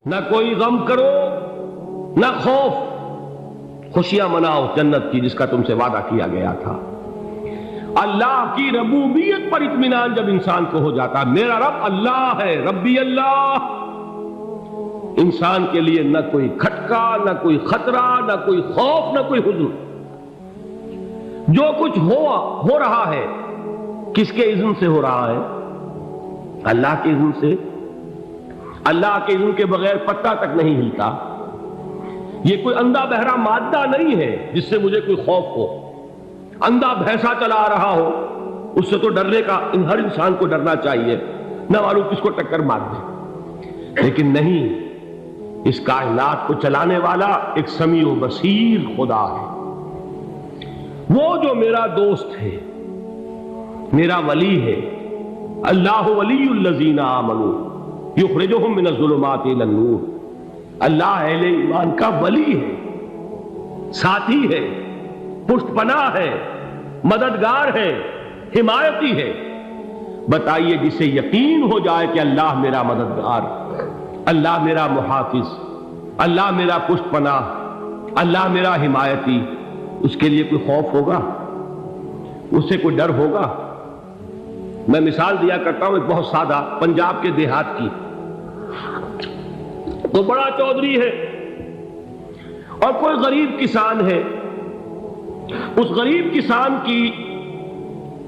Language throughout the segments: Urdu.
نہ کوئی غم کرو نہ خوف، خوشیاں مناؤ جنت کی جس کا تم سے وعدہ کیا گیا تھا۔ اللہ کی ربوبیت پر اطمینان جب انسان کو ہو جاتا، میرا رب اللہ ہے، ربی اللہ، انسان کے لیے نہ کوئی کھٹکا، نہ کوئی خطرہ، نہ کوئی خوف، نہ کوئی حزن۔ جو کچھ ہو رہا ہے کس کے اذن سے ہو رہا ہے؟ اللہ کے اذن سے۔ اللہ کے اذن کے بغیر پتا تک نہیں ہلتا۔ یہ کوئی اندھا بہرا مادہ نہیں ہے جس سے مجھے کوئی خوف ہو۔ اندھا بھینسا چلا آ رہا ہو اس سے تو ڈرنے کا ہر انسان کو ڈرنا چاہیے، نہ معلوم کس کو ٹکر مار دے۔ لیکن نہیں، اس کائنات کو چلانے والا ایک سمیع و بصیر خدا ہے۔ وہ جو میرا دوست ہے، میرا ولی ہے، اللہ ولی الذین آمنوا یخرجہم من الظلمات الی النور۔ اللہ اہل ایمان کا ولی ہے، ساتھی ہے، پشت پناہ ہے، مددگار ہے، حمایتی ہے۔ بتائیے جسے یقین ہو جائے کہ اللہ میرا مددگار، اللہ میرا محافظ، اللہ میرا پشت پناہ، اللہ میرا حمایتی، اس کے لیے کوئی خوف ہوگا؟ اس سے کوئی ڈر ہوگا؟ میں مثال دیا کرتا ہوں ایک بہت سادہ، پنجاب کے دیہات کی۔ تو بڑا چودھری ہے اور کوئی غریب کسان ہے۔ اس غریب کسان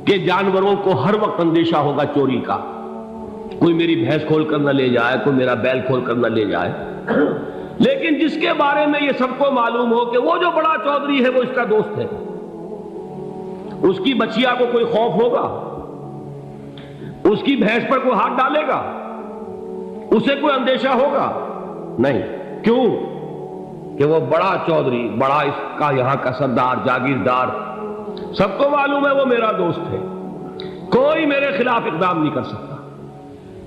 کے جانوروں کو ہر وقت اندیشہ ہوگا چوری کا، کوئی میری بھینس کھول کر نہ لے جائے، کوئی میرا بیل کھول کر نہ لے جائے۔ لیکن جس کے بارے میں یہ سب کو معلوم ہو کہ وہ جو بڑا چودھری ہے وہ اس کا دوست ہے، اس کی بچیا کو کوئی خوف ہوگا؟ اس کی بھینس پر کوئی ہاتھ ڈالے گا؟ اسے کوئی اندیشہ ہوگا؟ نہیں۔ کیوں؟ کہ وہ بڑا چودھری، بڑا اس کا یہاں کا سردار، جاگیردار، سب کو معلوم ہے وہ میرا دوست ہے، کوئی میرے خلاف اقدام نہیں کر سکتا۔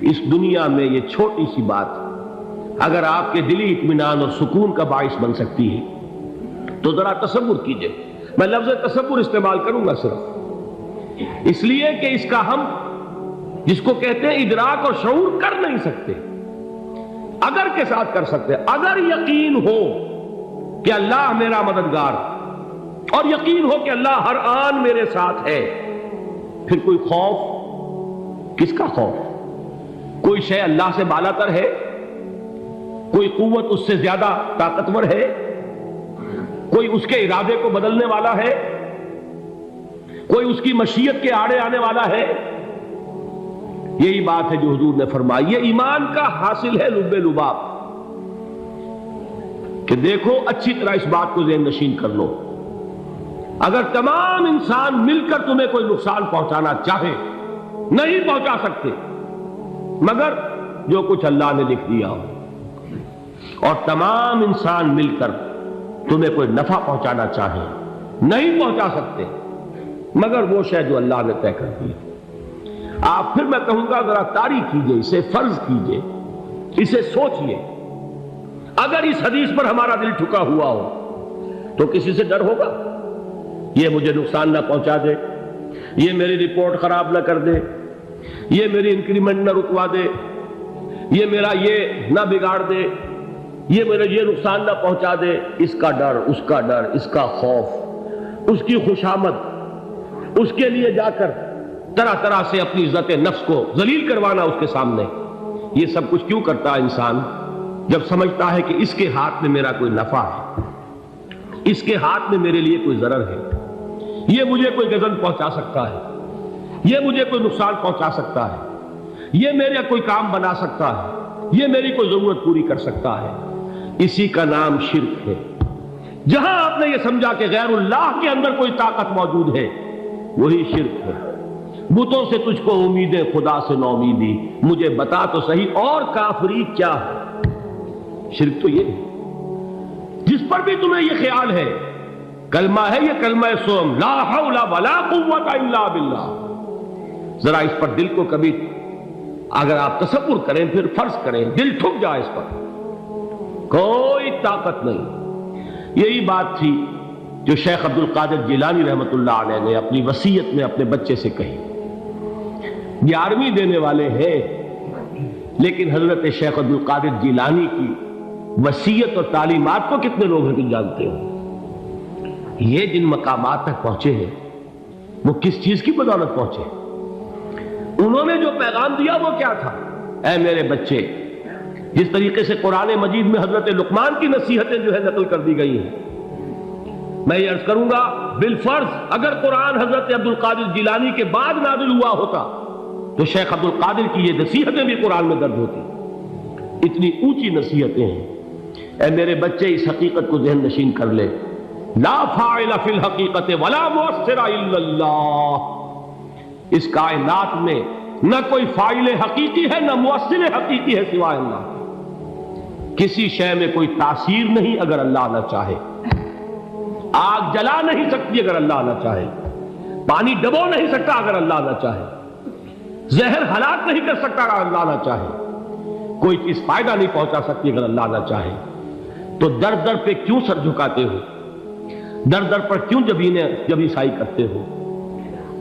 اس دنیا میں یہ چھوٹی سی بات اگر آپ کے دلی اطمینان اور سکون کا باعث بن سکتی ہے تو ذرا تصور کیجئے۔ میں لفظ تصور استعمال کروں گا صرف اس لیے کہ اس کا ہم جس کو کہتے ہیں ادراک اور شعور کر نہیں سکتے، اگر کے ساتھ کر سکتے۔ اگر یقین ہو کہ اللہ میرا مددگار اور یقین ہو کہ اللہ ہر آن میرے ساتھ ہے، پھر کوئی خوف؟ کس کا خوف؟ کوئی شے اللہ سے بالاتر ہے؟ کوئی قوت اس سے زیادہ طاقتور ہے؟ کوئی اس کے ارادے کو بدلنے والا ہے؟ کوئی اس کی مشیت کے آڑے آنے والا ہے؟ یہی بات ہے جو حضور نے فرمائی۔ یہ ایمان کا حاصل ہے لب لباب، کہ دیکھو اچھی طرح اس بات کو ذہن نشین کر لو، اگر تمام انسان مل کر تمہیں کوئی نقصان پہنچانا چاہے نہیں پہنچا سکتے، مگر جو کچھ اللہ نے لکھ دیا ہو، اور تمام انسان مل کر تمہیں کوئی نفع پہنچانا چاہے نہیں پہنچا سکتے، مگر وہ شے جو اللہ نے طے کر دی۔ آپ پھر میں کہوں گا ذرا طاری کیجئے، اسے فرض کیجئے، اسے سوچئے۔ اگر اس حدیث پر ہمارا دل ٹھکا ہوا ہو تو کسی سے ڈر ہوگا؟ یہ مجھے نقصان نہ پہنچا دے، یہ میری رپورٹ خراب نہ کر دے، یہ میری انکریمنٹ نہ رکوا دے، یہ میرا یہ نہ بگاڑ دے، یہ میرا یہ نقصان نہ پہنچا دے۔ اس کا ڈر، اس کا ڈر، اس کا خوف، اس کی خوشامد، اس کے لیے جا کر طرح طرح سے اپنی عزت نفس کو ذلیل کروانا اس کے سامنے، یہ سب کچھ کیوں کرتا ہے انسان؟ جب سمجھتا ہے کہ اس کے ہاتھ میں میرا کوئی نفع ہے، اس کے ہاتھ میں میرے لیے کوئی ضرر ہے، یہ مجھے کوئی غضب پہنچا سکتا ہے، یہ مجھے کوئی نقصان پہنچا سکتا ہے، یہ میرا کوئی کام بنا سکتا ہے، یہ میری کوئی ضرورت پوری کر سکتا ہے، اسی کا نام شرک ہے۔ جہاں آپ نے یہ سمجھا کہ غیر اللہ کے اندر کوئی طاقت موجود ہے، وہی شرک ہے۔ بتوں سے تجھ کو امیدیں، خدا سے نو امیدی، مجھے بتا تو صحیح اور کافری کیا ہے؟ شرک تو یہ ہے۔ جس پر بھی تمہیں یہ خیال ہے، کلمہ ہے یہ کلمہ سوم، لا حول ولا قوت الا باللہ، ذرا اس پر دل کو کبھی اگر آپ تصور کریں، پھر فرض کریں، دل ٹھک جائے اس پر، کوئی طاقت نہیں۔ یہی بات تھی جو شیخ عبد القادر جیلانی رحمۃ اللہ علیہ نے اپنی وصیت میں اپنے بچے سے کہی۔ 11ویں دینے والے ہیں، لیکن حضرت شیخ عبد القادر جیلانی کی وصیت اور تعلیمات کو کتنے لوگ ہیں کہ جانتے ہو؟ یہ جن مقامات تک پہنچے ہیں وہ کس چیز کی بدولت پہنچے؟ انہوں نے جو پیغام دیا وہ کیا تھا؟ اے میرے بچے، جس طریقے سے قرآن مجید میں حضرت لقمان کی نصیحتیں جو ہے نقل کر دی گئی ہیں، میں یہ عرض کروں گا بالفرض اگر قرآن حضرت عبد القادر جیلانی کے بعد نازل ہوا ہوتا تو شیخ عبد القادر کی یہ نصیحتیں بھی قرآن میں درج ہوتی۔ اتنی اونچی نصیحتیں ہیں۔ اے میرے بچے، اس حقیقت کو ذہن نشین کر لے، لا فاعل فی الحقیقت ولا مؤثر الا اللہ۔ اس کائنات میں نہ کوئی فاعل حقیقی ہے نہ مؤثر حقیقی ہے سوائے اللہ۔ کسی شے میں کوئی تاثیر نہیں اگر اللہ نہ چاہے۔ آگ جلا نہیں سکتی اگر اللہ نہ چاہے، پانی ڈبو نہیں سکتا اگر اللہ نہ چاہے، زہر ہلاک نہیں کر سکتا اگر اللہ نہ چاہے، کوئی چیز فائدہ نہیں پہنچا سکتی اگر اللہ نہ چاہے۔ تو در در پہ کیوں سر جھکاتے ہو؟ در در پر کیوں جبیں سائی کرتے ہو؟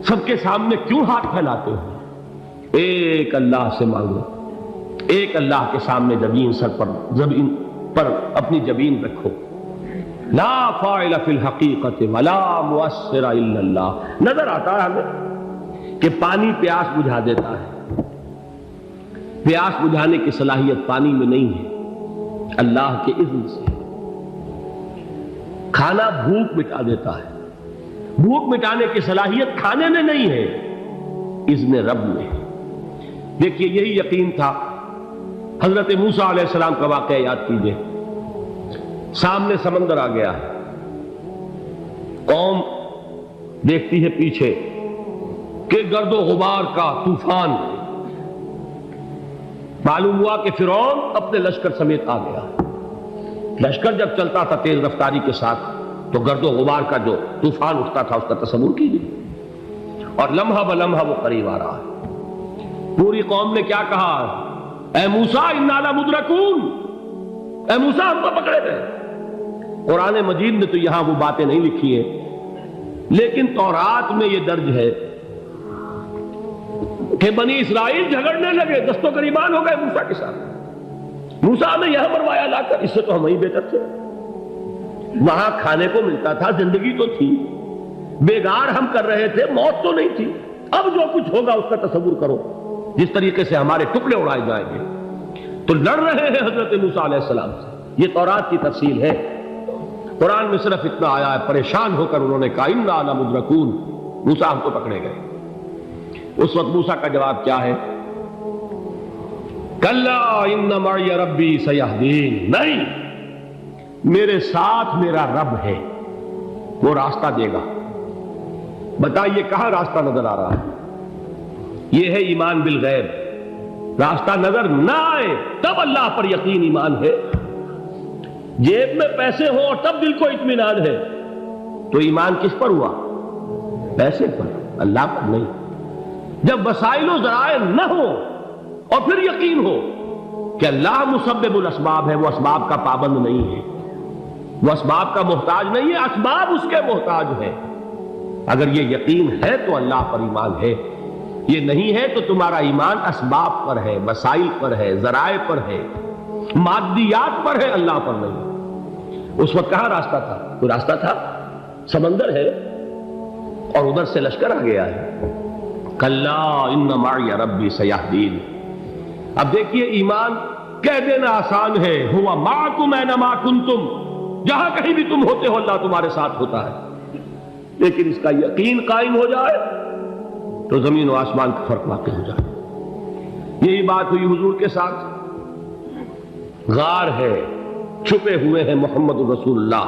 سب کے سامنے کیوں ہاتھ پھیلاتے ہو؟ ایک اللہ سے مانگو، ایک اللہ کے سامنے زمین پر اپنی جبین رکھو۔ لا فاعل فی الحقیقت ولا مؤثر الا اللہ۔ نظر آتا ہے ہمیں کہ پانی پیاس بجھا دیتا ہے، پیاس بجھانے کی صلاحیت پانی میں نہیں ہے، اللہ کے اذن سے۔ کھانا بھوک مٹا دیتا ہے، بھوک مٹانے کی صلاحیت کھانے میں نہیں ہے، اذن رب میں۔ دیکھیے یہی یقین تھا حضرت موسیٰ علیہ السلام کا واقعہ یاد کیجئے۔ سامنے سمندر آ گیا ہے، قوم دیکھتی ہے پیچھے کہ گرد و غبار کا طوفان۔ معلوم ہوا کہ فرعون اپنے لشکر سمیت آ گیا۔ لشکر جب چلتا تھا تیز رفتاری کے ساتھ تو گرد و غبار کا جو طوفان اٹھتا تھا اس کا تصور کیجیے، اور لمحہ بلمحہ وہ قریب آ رہا ہے۔ پوری قوم نے کیا کہا؟ اے موسیٰ انا لمدرکون، اے موسیٰ ہم کو پکڑے گئے۔ قرآن مجید نے تو یہاں وہ باتیں نہیں لکھی ہیں، لیکن تورات میں یہ درج ہے کہ بنی اسرائیل جھگڑنے لگے، دست و گریبان ہو گئے موسیٰ کے ساتھ۔ موسیٰ نے یہاں مروایا لا کر، اس سے تو ہم ہی بہتر تھے، وہاں کھانے کو ملتا تھا، زندگی تو تھی، بیگار ہم کر رہے تھے، موت تو نہیں تھی۔ اب جو کچھ ہوگا اس کا تصور کرو، جس طریقے سے ہمارے ٹکڑے اڑائے جائیں گے۔ تو لڑ رہے ہیں حضرت موسیٰ علیہ السلام سے۔ یہ تورات کی تفصیل ہے۔ قرآن میں صرف اتنا آیا ہے، پریشان ہو کر انہوں نے کہا انا لمدرکون، موسیٰ ہم کو پکڑے گئے۔ اس وقت موسیٰ کا جواب کیا ہے؟ کلا ان معی ربی سیہدین، نہیں، میرے ساتھ میرا رب ہے، وہ راستہ دے گا۔ بتائیے کہاں راستہ نظر آ رہا ہے؟ یہ ہے ایمان بالغیب۔ راستہ نظر نہ آئے تب اللہ پر یقین ایمان ہے۔ جیب میں پیسے ہوں اور تب دل کو اطمینان ہے تو ایمان کس پر ہوا؟ پیسے پر، اللہ پر نہیں۔ جب وسائل و ذرائع نہ ہو اور پھر یقین ہو کہ اللہ مسبب الاسباب ہے، وہ اسباب کا پابند نہیں ہے، وہ اسباب کا محتاج نہیں ہے، اسباب اس کے محتاج ہے۔ اگر یہ یقین ہے تو اللہ پر ایمان ہے، یہ نہیں ہے تو تمہارا ایمان اسباب پر ہے، وسائل پر ہے، ذرائع پر ہے، مادیات پر ہے، اللہ پر نہیں۔ اس وقت کہاں راستہ تھا؟ کوئی راستہ تھا؟ سمندر ہے اور ادھر سے لشکر آ گیا ہے۔ کلا ان معی ربی سیہدین۔ اب دیکھیے ایمان کہہ دینا آسان ہے، ہوا معکم اینما کنتم، جہاں کہیں بھی تم ہوتے ہو اللہ تمہارے ساتھ ہوتا ہے، لیکن اس کا یقین قائم ہو جائے تو زمین و آسمان کا فرق واقع ہو جائے۔ یہی بات ہوئی حضور کے ساتھ۔ غار ہے، چھپے ہوئے ہیں محمد رسول اللہ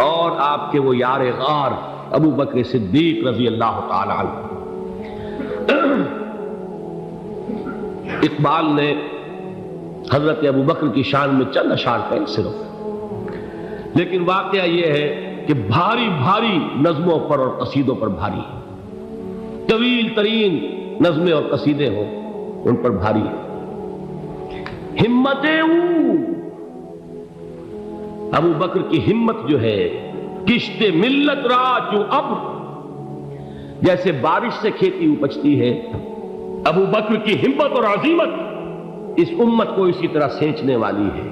اور آپ کے وہ یار غار ابو بکر صدیق رضی اللہ تعالی عنہ۔ اقبال نے حضرت ابو بکر کی شان میں چند اشعار کہیں صرف، لیکن واقعہ یہ ہے کہ بھاری بھاری نظموں پر اور قصیدوں پر بھاری ہے، طویل ترین نظمیں اور قصیدے ہوں ان پر بھاری ہے۔ ہمتیں ابو بکر کی ہمت جو ہے، کشت ملت را چوں ابر، جیسے بارش سے کھیتی اپجتی ہے، ابو بکر کی ہمت اور عزیمت اس امت کو اسی طرح سینچنے والی ہے۔